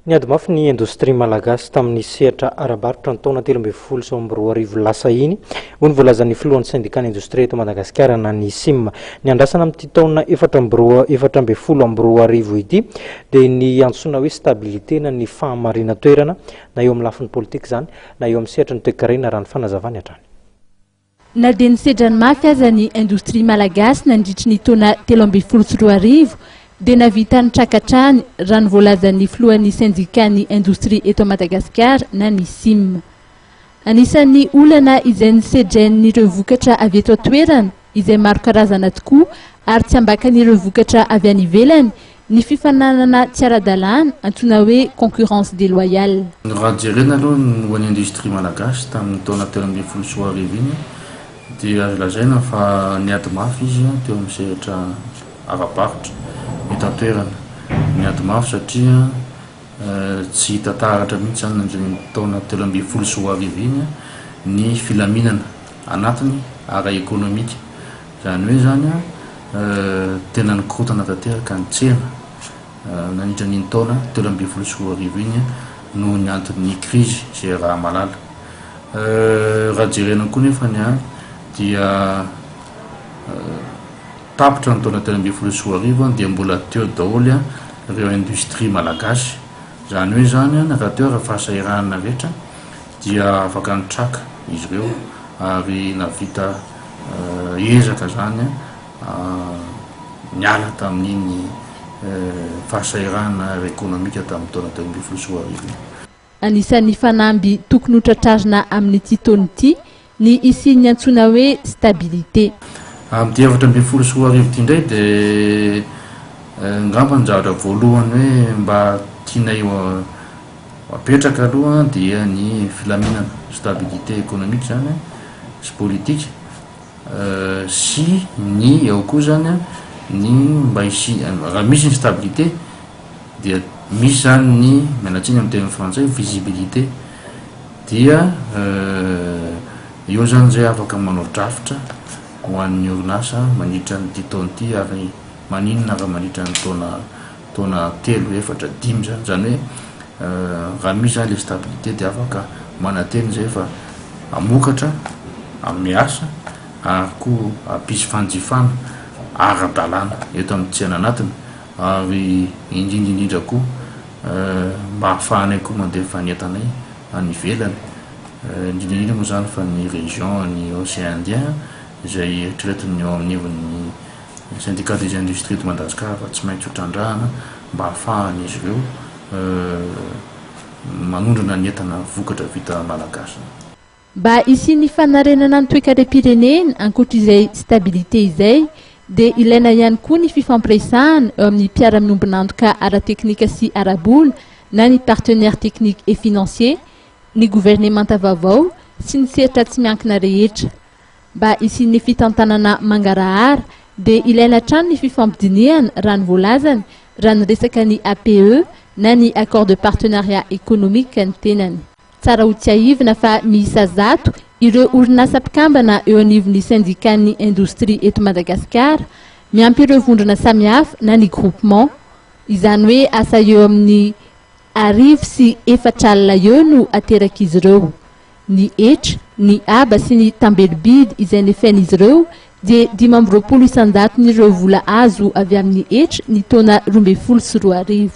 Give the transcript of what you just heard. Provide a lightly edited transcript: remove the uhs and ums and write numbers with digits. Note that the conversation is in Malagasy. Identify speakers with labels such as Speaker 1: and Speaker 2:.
Speaker 1: Niady mafy ny indostria malagasy tamin'ny sehatra ara-barotra ny taona 2012 lasa iny ho ny voalazan'ny filohan'ny Sendikan'ny Indostria eto Madagasikara na ny hisian'ny ny andrasana amin'ity taona 2012 ity dia ny antsoina hoe stabilité na ny fahamarina toerana na eo amin'ny lafiny politika izany na eo amin'ny sehatra ny toekarena raha ny fanazavany hatrany.
Speaker 2: Na dia ny sedrany mafy aza ny indostria malagasy nandritry ny taona 2012 dia navita ny trakatrany raha ny voalazan'ny filohan'ny Sendikan'ny Indostria eto Madagasikara na ny hisian'ny. Anisan'ny olana izay nisedrain'ireo vokatra avy eto an-toerana izay maro karazana tokoa ary tsy ambakan'ireo vokatra avy any ivelany ny fifananana tsy ara-dalàna antsoina hoe concurrence déloyale.
Speaker 3: Raha jerena aloha ho an'ny industria malagasy tamin'ny taona 2012 iny dia azo lazaina fa niady mafy izy teo amin'ny sehatra ara-barotra eto an-toerana. Niady mafy satria tsy hita taratra mihitsy zany nandreny taona 2012 iny ny filaminana anatiny ara-ekonomika. Zany hoe zany tena nikorotana tanteraka ny tsena nandritra ny taona 2012 iny noho ny antony crise zay raha malala. Raha jerena koa nefa dia tapitra ny taona 2012 dia mbola teo daholo ireo industrie malagasy. Zany hoe zany raha teo raha fahasahirana rehetra dia afaka nitraka izy ireo ary navita ezaka zany niala tamin'iny fahasahirana ekonomika tamin'ny taona 2012.
Speaker 2: Anisan'ny fanamby tokony hotratrarina amin'ity taona ity ny hisian'ny antsoina hoe stabilité.
Speaker 3: Amin'ity efatra ambin'ny folo sy roa arivo ity indray dia ngamba ny zavatra voalohany hoe mba tianay apetraka aloha dia ny filaminana stabilité économique zany sy politika sy ny eo koa zany ny mba hisy raha misy ny stabilité dia misy zany ny mianatsiny amin'ny teny frantsay visibilité dia eo zany zay afaka manao drafitra ho an'ny orinasa manitra ny taona ity ary maninona raha manitra ny taona 3-4-5 zany. Zany hoe raha misy zany le stabilité dia afaka manateny zay fa amokatra amin'ny asa ary koa ampisy fanjifana ara-dalàna eto amin'ny tsena anatiny ary indrindrindrindra koa mba hahafahanay koa mandeha fanetanay any ivelany indrindrindrindra moa zany fa ny région ny hisian'ny izay eritreretiny eo amin'n'ivon'ny Sendikan'ny Indostria de Madagasikara fa tsy maintsy hotrandrahana mba hahafahany izy ireo manondrana ny entana vokatra vita malagasy.
Speaker 2: Mba hisian'ny fanarenana ny toekarem-pirenena ankoatr'izay stabilité izay dia ilaina ihany koa ny fifampiresahana eo amin'ny mpiara-miombonantoka ara-teknika sy ara-bola na ny partenaire technique et financier, ny gouvernemanta vaovao sy ny sehatra tsy miankina rehetra. Mba hisian'ny fitantanana mangarahara dia ilaina hatrany ny fifampidiniana raha ny voalazany raha ny resaka ny APE na ny accord de partenariat économique ny tenany. Tsara ho tsy aivina fa miisa zato ireo orinasa mpikambana eo anivon'ny Sendikan'ny Indostria eto Madagasikara miampy ireo vondrona samihafa na ny groupement. Izany hoe asa eo amin'ny 4 alina eo no ateraka izy ireo. Ny etra, ny aba sy ny tambelobidy izay nefen'izy ireo dia 520 ireo vola azo avy amin'ny etra ny taona 2012.